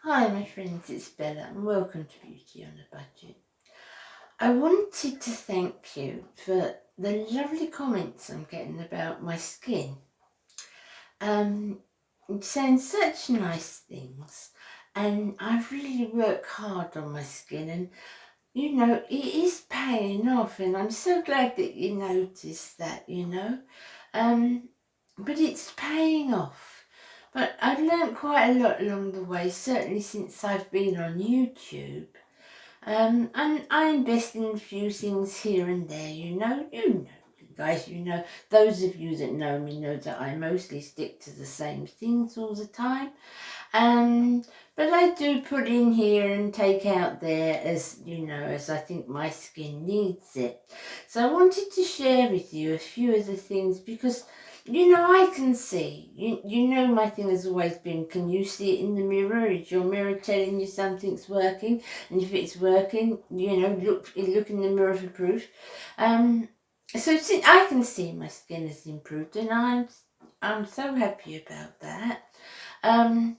Hi my friends, it's Bella and welcome to Beauty on a Budget. I wanted to thank you for the lovely comments I'm getting about my skin. Saying such nice things, and I've really worked hard on my skin, and you know, it is paying off, and I'm so glad that you noticed that, but it's paying off. But I've learnt quite a lot along the way, certainly since I've been on YouTube. And I invest in a few things here and there, you know guys, those of you that know me know that I mostly stick to the same things all the time. But I do put in here and take out there as I think my skin needs it. So I wanted to share with you a few of the things because I can see. My thing has always been, can you see it in the mirror? Is your mirror telling you something's working? And if it's working, look in the mirror for proof. So I can see my skin has improved, and I'm so happy about that. And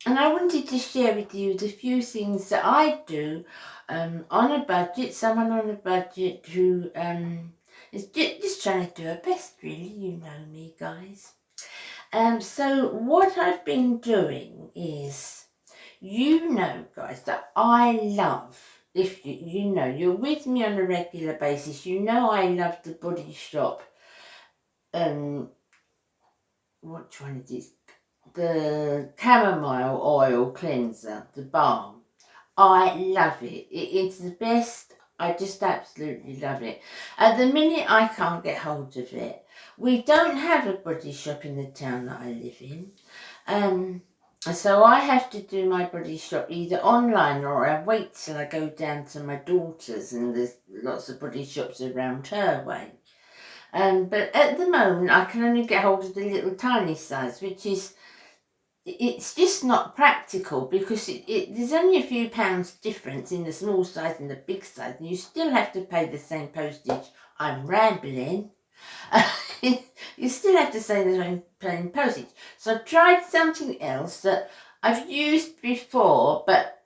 I wanted to share with you the few things that I do on a budget, someone on a budget who is just trying to do her best, really. You know me, guys. So what I've been doing is, guys, that I love, if you're with me on a regular basis, I love the Body Shop, which one is this? The chamomile oil cleanser, the balm. I love it. It's the best. I just absolutely love it. At the minute, I can't get hold of it. We don't have a Body Shop in the town that I live in. So I have to do my Body Shop either online, or I wait till I go down to my daughter's, and there's lots of Body Shops around her way. But at the moment, I can only get hold of the little tiny size, which is, it's just not practical because there's only a few pounds difference in the small size and the big size, and you still have to pay the same postage. I'm rambling. You still have to say the same postage. So I've tried something else that I've used before, but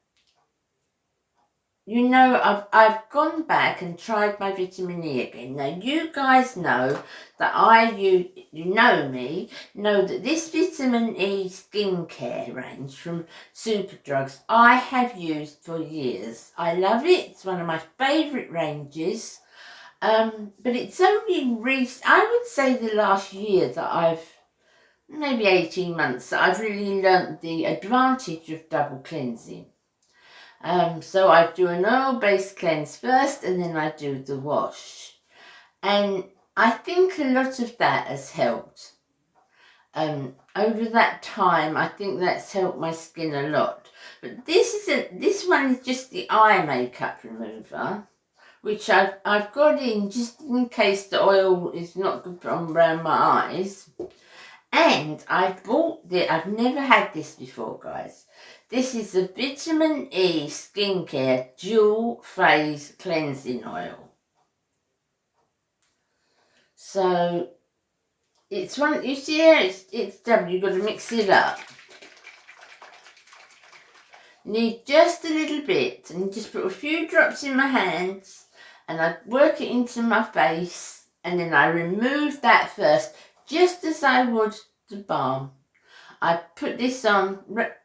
I've gone back and tried my vitamin E again. Now, you guys know that you know me, know that this vitamin E skincare range from Superdrugs I have used for years. I love it. It's one of my favourite ranges. But it's only recent, I would say the last year that maybe 18 months, that I've really learnt the advantage of double cleansing. So I do an oil-based cleanse first, and then I do the wash. And I think a lot of that has helped. Over that time, I think that's helped my skin a lot. But this one is just the eye makeup remover, which I've got in just in case the oil is not good around my eyes. And I've never had this before, guys. This is the Vitamin E Skincare Dual Phase Cleansing Oil. So, it's one, you see here, it's double, you've got to mix it up. You need just a little bit, and just put a few drops in my hands, and I work it into my face, and then I remove that first, just as I would the balm. I put this on,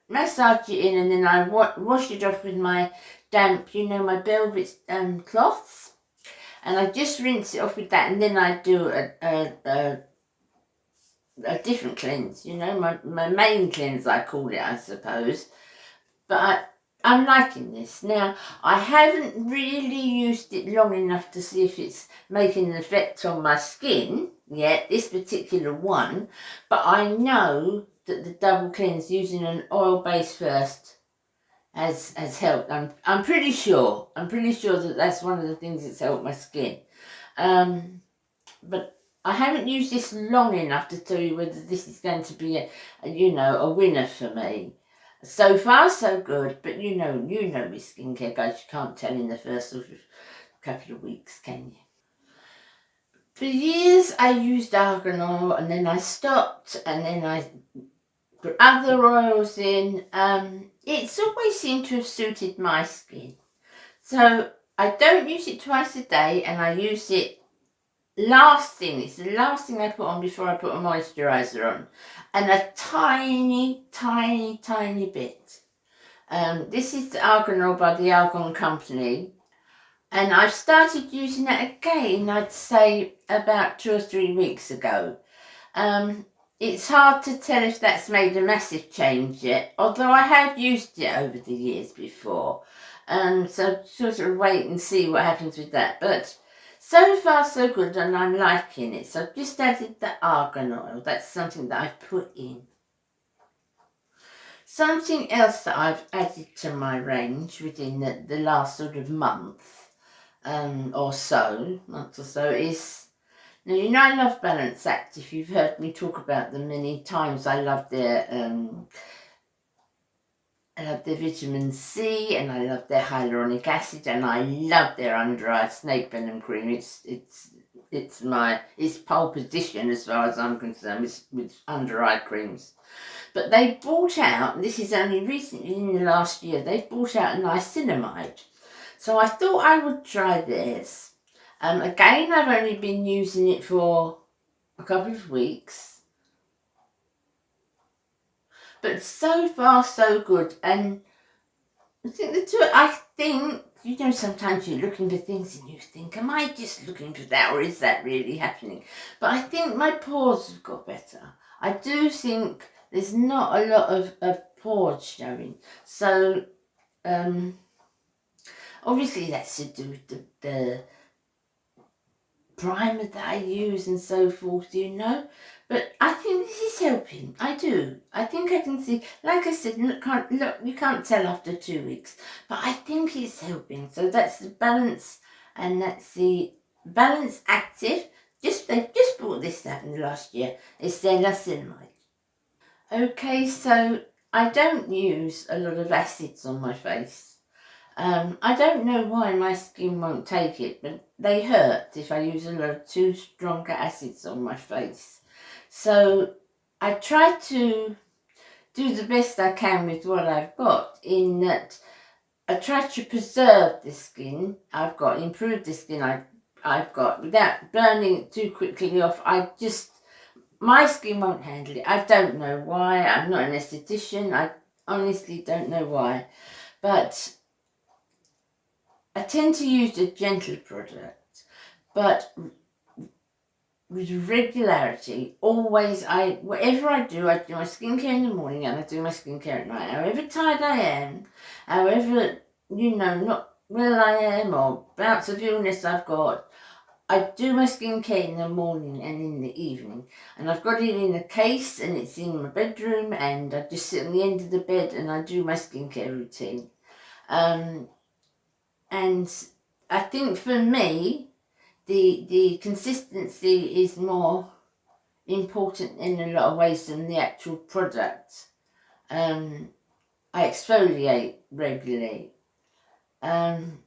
massage it in, and then I wash it off with my damp, my velvet cloths, and I just rinse it off with that, and then I do a different cleanse, my main cleanse, I call it, I suppose. But I'm liking this. Now, I haven't really used it long enough to see if it's making an effect on my skin yet, this particular one, but I know that the double cleanse using an oil base first has helped. I'm pretty sure that that's one of the things that's helped my skin. But I haven't used this long enough to tell you whether this is going to be a winner for me. So far so good, but you know with skincare, guys, you can't tell in the first sort of couple of weeks, can you? For years I used argan oil, and then I stopped, and then I put other oils in. It's always seemed to have suited my skin. So I don't use it twice a day, and I use it last thing. It's the last thing I put on before I put a moisturiser on. And a tiny, tiny, tiny bit. This is the Argan Oil by the Argan Company. And I've started using it again, I'd say about 2 or 3 weeks ago. It's hard to tell if that's made a massive change yet, although I have used it over the years before. So sort of wait and see what happens with that. But so far so good, and I'm liking it. So I've just added the argan oil. That's something that I've put in. Something else that I've added to my range within the last sort of month or so is, now you know I love Balance Active. You've heard me talk about them many times. I love their vitamin C, and I love their hyaluronic acid, and I love their under eye snake venom cream. It's pole position as far as I'm concerned with under eye creams. But they brought out, and this is only recently in the last year, they've brought out a niacinamide. So I thought I would try this. Again, I've only been using it for a couple of weeks. But so far so good. And I think, you know, sometimes you're looking for things and you think, am I just looking for that, or is that really happening? But I think my pores have got better. I do think there's not a lot of pores showing. So obviously that's to do with the primer that I use and so forth, you know. But I think this is helping. I do. I think I can see, like I said, look, you can't tell after 2 weeks, but I think it's helping. So that's the Balance, and that's the Balance Active. They've just brought this out in the last year. It's their niacinamide. Okay, so I don't use a lot of acids on my face. I don't know why my skin won't take it, but they hurt if I use a lot of too stronger acids on my face. So I try to do the best I can with what I've got, in that I try to preserve the skin I've got, improve the skin I've got without burning it too quickly off. My skin won't handle it. I don't know why. I'm not an esthetician. I honestly don't know why. But I tend to use a gentle product. But with regularity, always, whatever I do my skincare in the morning and I do my skincare at night. However tired I am, however, not well I am, or bouts of illness I've got, I do my skincare in the morning and in the evening. And I've got it in a case, and it's in my bedroom, and I just sit on the end of the bed and I do my skincare routine. And I think for me, the consistency is more important in a lot of ways than the actual product. I exfoliate regularly. And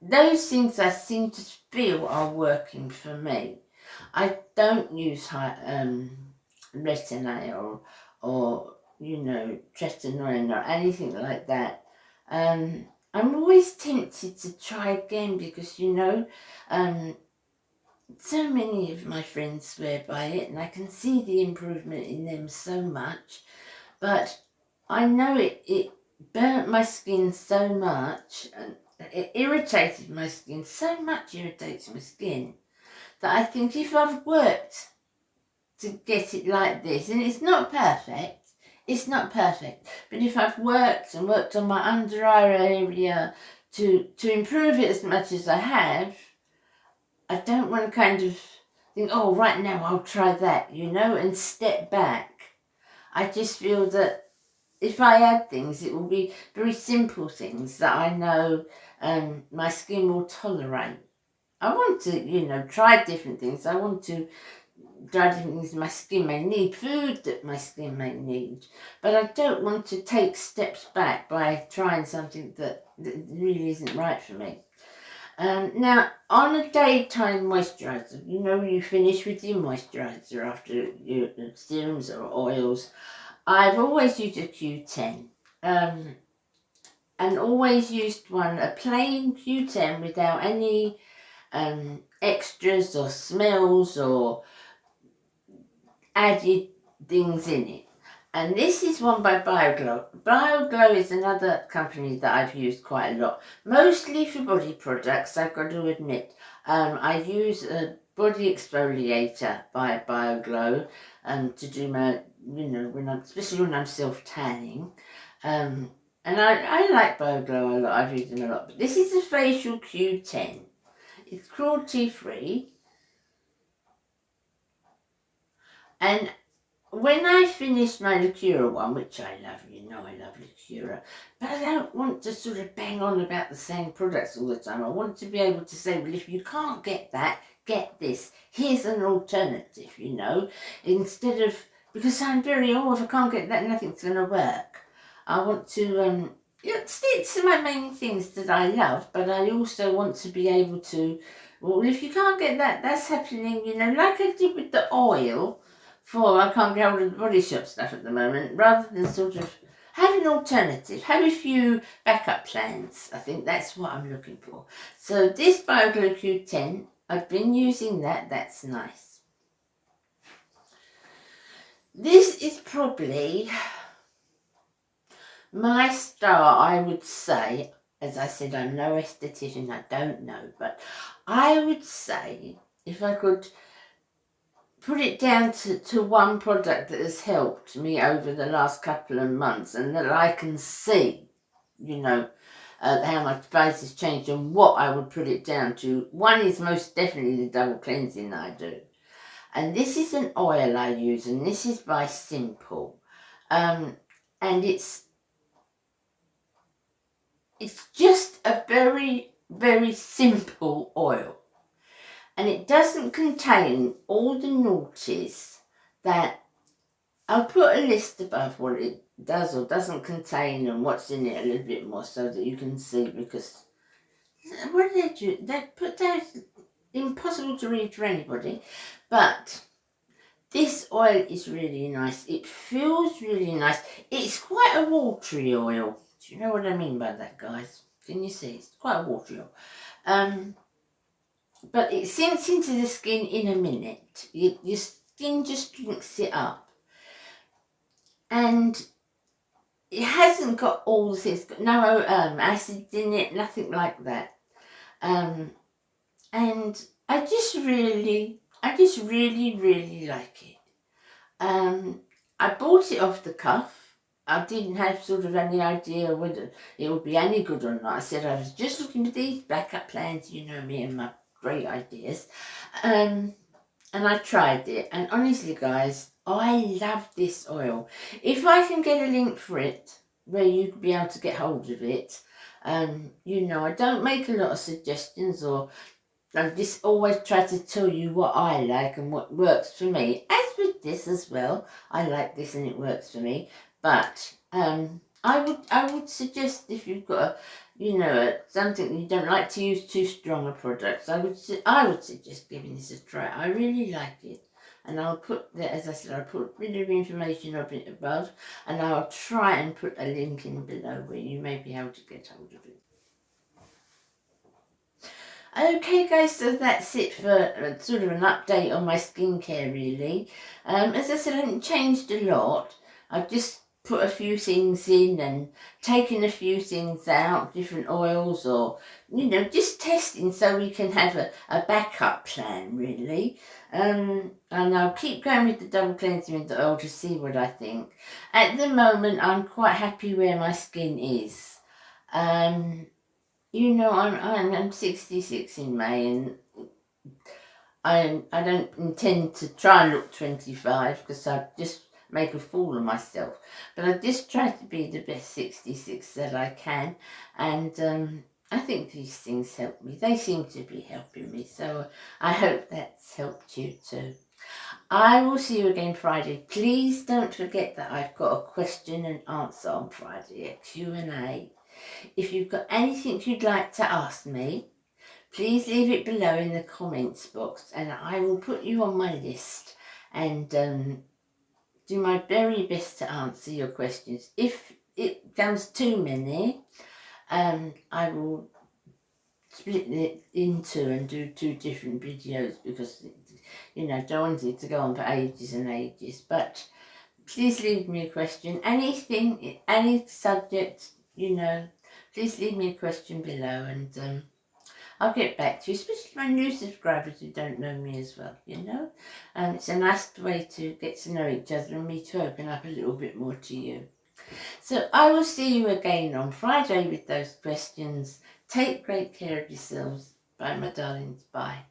those things I seem to feel are working for me. I don't use retin-A or tretinoin or anything like that. I'm always tempted to try again because, so many of my friends swear by it, and I can see the improvement in them so much. But I know it burnt my skin so much, and it irritated my skin, so much irritates my skin, that I think if I've worked to get it like this, and it's not perfect, but if I've worked on my under eye area to improve it as much as I have, I don't want to kind of think, oh, right now I'll try that, and step back. I just feel that if I add things, it will be very simple things that I know my skin will tolerate. I want to, try different things. I want to try different things my skin may need, food that my skin may need. But I don't want to take steps back by trying something that really isn't right for me. Now, on a daytime moisturiser, you know you finish with your moisturiser after your serums or oils, I've always used a Q10. And always used a plain Q10 without any extras or smells or added things in it. And this is one by BioGlow. BioGlow is another company that I've used quite a lot, mostly for body products, I've got to admit. I use a body exfoliator by BioGlow to do my, especially when I'm self-tanning. And I like BioGlow a lot, I've used them a lot. But this is a facial Q10. It's cruelty-free. And when I finish my Liqueur one, which I love, you know I love Liqueur, but I don't want to sort of bang on about the same products all the time. I want to be able to say, well, if you can't get that, get this. Here's an alternative, instead of, because I'm very, if I can't get that, nothing's going to work. I want to stick to my main things that I love, but I also want to be able to, well, if you can't get that, that's happening, like I did with the oil. I can't get hold of the Body Shop stuff at the moment, rather than sort of have an alternative, have a few backup plans. I think that's what I'm looking for. So this BioGlow Q10, I've been using that, that's nice. This is probably my star, I would say. As I said, I'm no esthetician, I don't know, but I would say if I could put it down to one product that has helped me over the last couple of months and that I can see, how my face has changed and what I would put it down to. One is most definitely the double cleansing that I do. And this is an oil I use, and this is by Simple. And it's just a very, very simple oil. And it doesn't contain all the naughties that, I'll put a list above what it does or doesn't contain and what's in it a little bit more so that you can see, because what do they do? They put those, impossible to read for anybody, but this oil is really nice. It feels really nice. It's quite a watery oil. Do you know what I mean by that, guys? Can you see? It's quite a watery oil. But it sinks into the skin in a minute. Your skin just drinks it up. And it hasn't got all the things, got no acids in it, nothing like that. And I just really, really like it. I bought it off the cuff. I didn't have sort of any idea whether it would be any good or not. I said I was just looking for these backup plans, me and my great ideas, and I tried it, and honestly guys, I love this oil. If I can get a link for it where you'd be able to get hold of it, I don't make a lot of suggestions, or I just always try to tell you what I like and what works for me, as with this as well. I like this and it works for me, but I would suggest, if you've got something you don't like to use too strong a product, I would suggest giving this a try. I really like it, and I'll put as I said, I'll put a bit of information of it above, and I'll try and put a link in below where you may be able to get hold of it. Okay guys, so that's it for sort of an update on my skincare really. As I said, I haven't changed a lot. I've just put a few things in and taken a few things out, different oils, or just testing so we can have a backup plan really. And I'll keep going with the double cleansing with the oil to see what I think. At the moment I'm quite happy where my skin is. I'm 66 in May, and I don't intend to try and look 25 because I just make a fool of myself. But I just try to be the best 66 that I can, and I think these things help me. They seem to be helping me, so I hope that's helped you too. I will see you again Friday. Please don't forget that I've got a question and answer on Friday, a Q&A. If you've got anything you'd like to ask me, please leave it below in the comments box, and I will put you on my list and do my very best to answer your questions. If it comes too many, I will split it into and do 2 different videos, because, you know, don't want it to go on for ages and ages. But please leave me a question, anything, any subject, you know, please leave me a question below, and I'll get back to you, especially my new subscribers who don't know me as well, you know. It's a nice way to get to know each other and me to open up a little bit more to you. So I will see you again on Friday with those questions. Take great care of yourselves. Bye, my darlings. Bye.